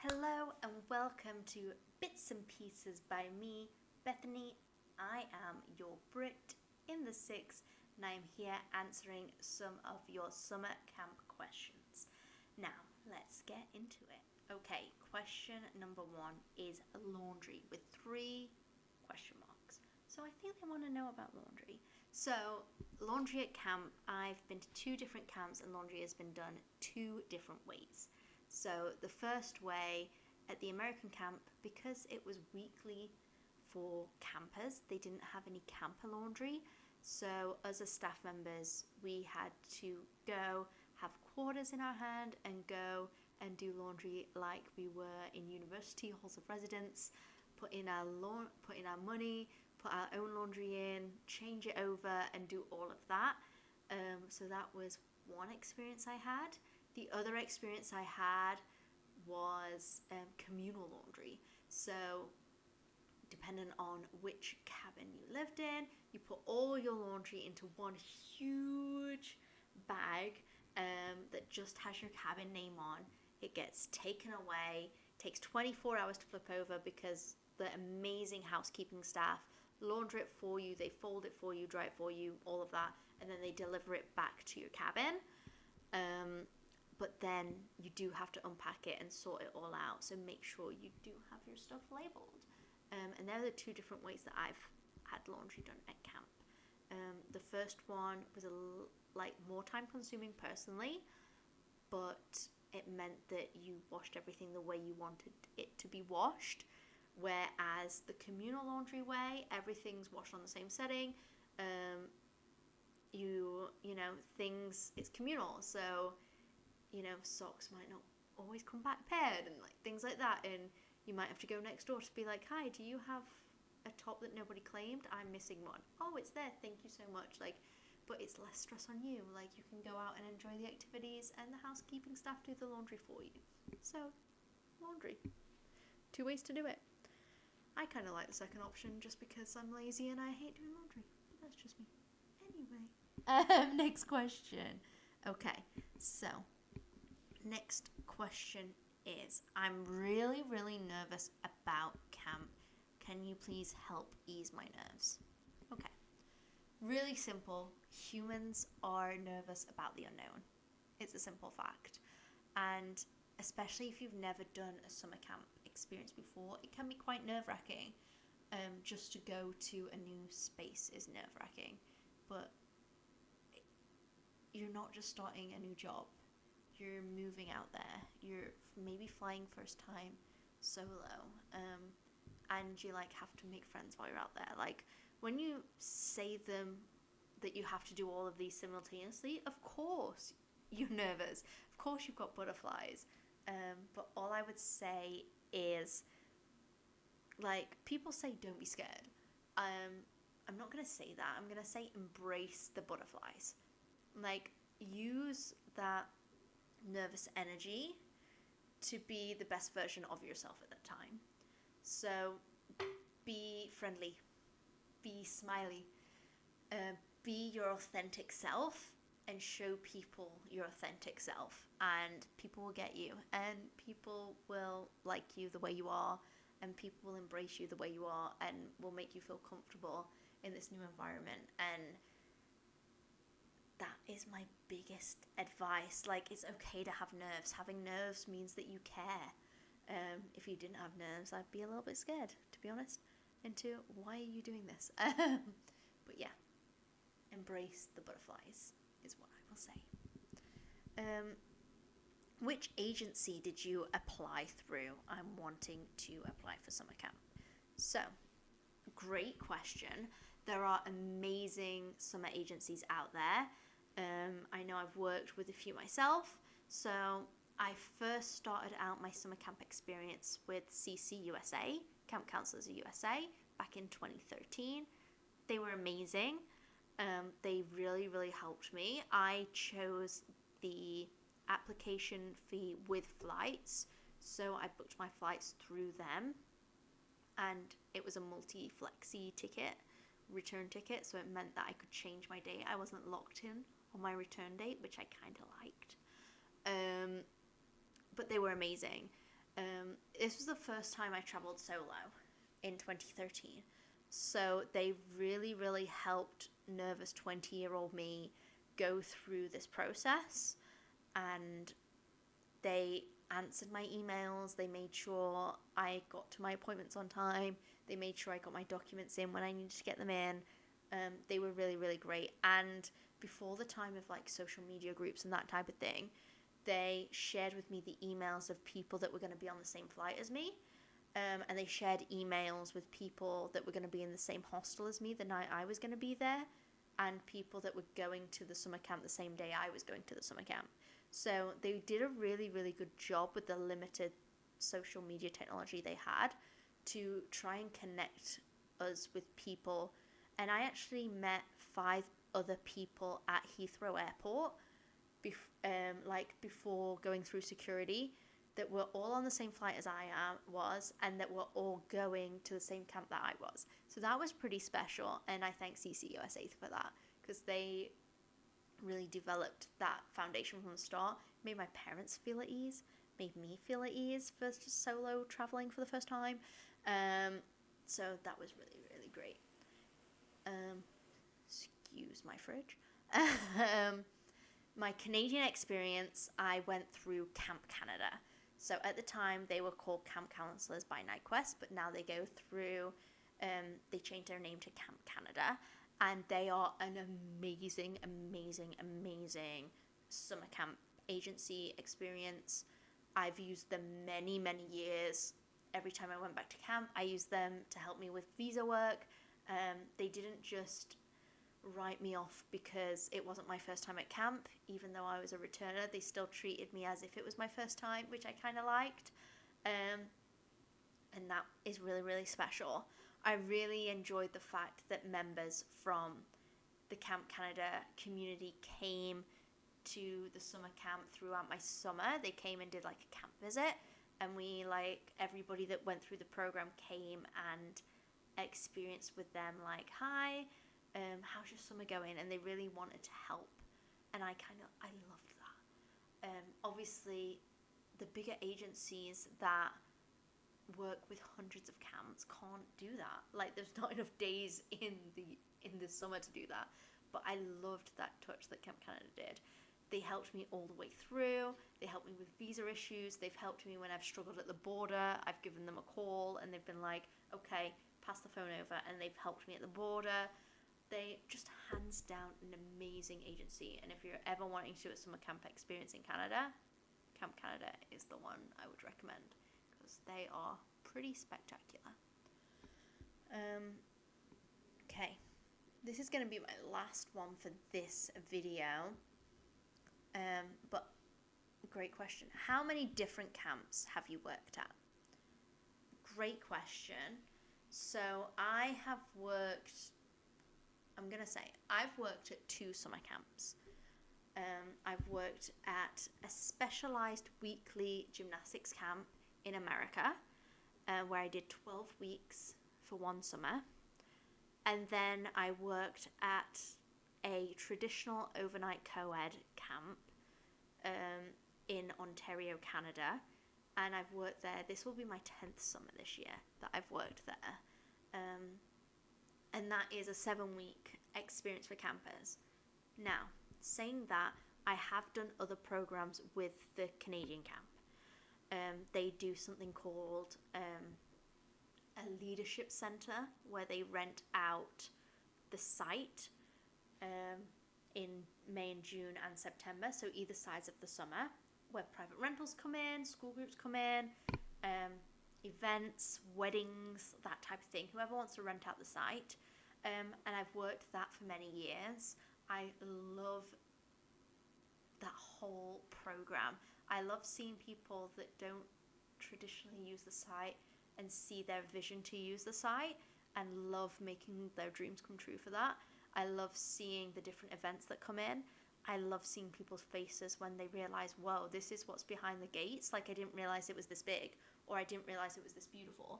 Hello and welcome to Bits and Pieces by me, Bethany. I am your Brit in the Six, and I am here answering some of your summer camp questions. Now, let's get into it. Okay, question number one is laundry with 3 question marks. So I think they want to know about laundry. So, laundry at camp, I've been to 2 different camps and laundry has been done 2 different ways. So the first way at the American camp, because it was weekly for campers, they didn't have any camper laundry. So us as staff members, we had to go have quarters in our hand and go and do laundry like we were in university halls of residence, put in our money, put our own laundry in, change it over and do all of that. So that was one experience I had. The other experience I had was communal laundry. So, depending on which cabin you lived in, you put all your laundry into one huge bag that just has your cabin name on. It gets taken away. It takes 24 hours to flip over because the amazing housekeeping staff launder it for you, they fold it for you, dry it for you, all of that, and then they deliver it back to your cabin. But then you do have to unpack it and sort it all out. So make sure you do have your stuff labelled. And they're the 2 different ways that I've had laundry done at camp. The first one was more time consuming personally, but it meant that you washed everything the way you wanted it to be washed. Whereas the communal laundry way, everything's washed on the same setting. It's communal, so socks might not always come back paired and things like that, and you might have to go next door to be like, hi, do you have a top that nobody claimed? I'm missing one. Oh, it's there, thank you so much. But it's less stress on you. You can go out and enjoy the activities and the housekeeping staff do the laundry for you. So, laundry. 2 ways to do it. I kind of like the second option just because I'm lazy and I hate doing laundry. But that's just me. Anyway. Next question. Okay, so next question is, I'm really, really nervous about camp. Can you please help ease my nerves? Okay. Really simple. Humans are nervous about the unknown. It's a simple fact. And especially if you've never done a summer camp experience before, it can be quite nerve-wracking. Just to go to a new space is nerve-wracking. But you're not just starting a new job. You're moving out there. You're maybe flying first time solo. And you have to make friends while you're out there. When you say that you have to do all of these simultaneously, of course you're nervous. Of course you've got butterflies. But all I would say is, people say don't be scared. I'm not going to say that. I'm going to say embrace the butterflies. Use that nervous energy to be the best version of yourself at that time. So be friendly, be smiley, be your authentic self and show people your authentic self, and people will get you, and people will like you the way you are, and people will embrace you the way you are and will make you feel comfortable in this new environment. And that is my biggest advice. It's okay to have nerves. Having nerves means that you care. If you didn't have nerves, I'd be a little bit scared, to be honest, into why are you doing this? But yeah, embrace the butterflies is what I will say. Which agency did you apply through? I'm wanting to apply for summer camp. So, great question. There are amazing summer agencies out there. I know I've worked with a few myself. So I first started out my summer camp experience with CCUSA, Camp Counsellors USA, back in 2013. They were amazing. They really, really helped me. I chose the application fee with flights. So I booked my flights through them. And it was a multi-flexi return ticket. So it meant that I could change my date. I wasn't locked in on my return date, which I kind of liked. But they were amazing. This was the first time I travelled solo in 2013. So they really, really helped nervous 20-year-old me go through this process, and they answered my emails. They made sure I got to my appointments on time. They made sure I got my documents in when I needed to get them in. They were really, really great. And before the time of like social media groups and that type of thing, they shared with me the emails of people that were going to be on the same flight as me. And they shared emails with people that were going to be in the same hostel as me the night I was going to be there, and people that were going to the summer camp the same day I was going to the summer camp. So they did a really, really good job with the limited social media technology they had to try and connect us with people. And I actually met 5 other people at Heathrow Airport before going through security, that were all on the same flight as I was, and that were all going to the same camp that I was. So that was pretty special, and I thank CCUSA for that, because they really developed that foundation from the start. Made my parents feel at ease, made me feel at ease for just solo traveling for the first time. So that was really, really great. Excuse my fridge. My Canadian experience, I went through Camp Canada. So at the time, they were called Camp Counsellors by NightQuest, but now they go through, they changed their name to Camp Canada, and they are an amazing, amazing, amazing summer camp agency experience. I've used them many, many years. Every time I went back to camp, I used them to help me with visa work. They didn't just write me off because it wasn't my first time at camp. Even though I was a returner, they still treated me as if it was my first time, which I kind of liked. And that is really, really special. I really enjoyed the fact that members from the Camp Canada community came to the summer camp throughout my summer. They came and did like a camp visit, and we, like, everybody that went through the program came and experienced with them, like, hi, how's your summer going? And they really wanted to help, and I loved that. Obviously, the bigger agencies that work with hundreds of camps can't do that. Like, there's not enough days in the summer to do that. But I loved that touch that Camp Canada did. They helped me all the way through. They helped me with visa issues. They've helped me when I've struggled at the border. I've given them a call and they've been like, okay, pass the phone over, and they've helped me at the border. They just, hands down, an amazing agency. And if you're ever wanting to do a summer camp experience in Canada, Camp Canada is the one I would recommend, because they are pretty spectacular. Okay, this is going to be my last one for this video. But great question. How many different camps have you worked at? Great question. So I've worked at 2 summer camps. I've worked at a specialized weekly gymnastics camp in America, where I did 12 weeks for one summer. And then I worked at a traditional overnight co-ed camp in Ontario, Canada. And I've worked there. This will be my 10th summer this year that I've worked there. And that is a 7-week experience for campers. Now, saying that, I have done other programs with the Canadian camp. They do something called a leadership center, where they rent out the site in May and June and September, so either sides of the summer, where private rentals come in, school groups come in, events, weddings, that type of thing, whoever wants to rent out the site. And I've worked that for many years. I love that whole program. I love seeing people that don't traditionally use the site and see their vision to use the site, and love making their dreams come true for that. I love seeing the different events that come in. I love seeing people's faces when they realize, whoa, this is what's behind the gates. Like, I didn't realize it was this big, or I didn't realize it was this beautiful.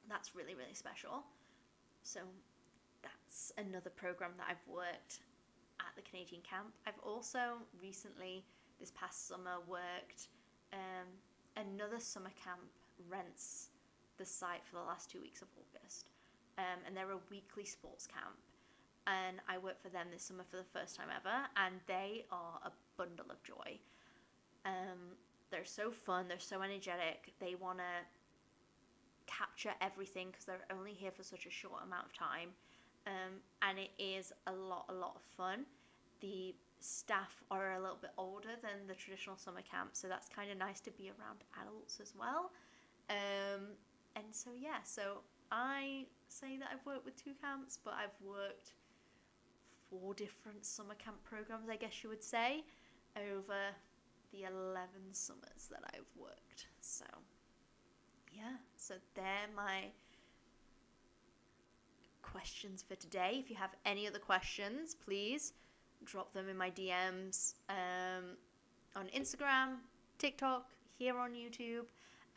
That's really, really special. So that's another program that I've worked at the Canadian camp. I've also recently, this past summer, worked another summer camp rents the site for the last 2 weeks of August, and they're a weekly sports camp, and I work for them this summer for the first time ever, and they are a bundle of joy. They're so fun, they're so energetic, they want to capture everything because they're only here for such a short amount of time, and it is a lot of fun. The staff are a little bit older than the traditional summer camp, so that's kind of nice to be around adults as well. And so yeah, so I say that I've worked with 2 camps, but I've worked 4 different summer camp programs, I guess you would say, over the 11 summers that I've worked. So yeah, so they're my questions for today. If you have any other questions, please drop them in my DMs on Instagram, TikTok, here on YouTube.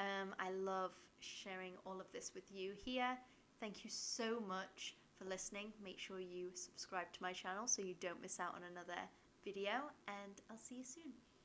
I love sharing all of this with you here. Thank you so much for listening. Make sure you subscribe to my channel so you don't miss out on another video, and I'll see you soon.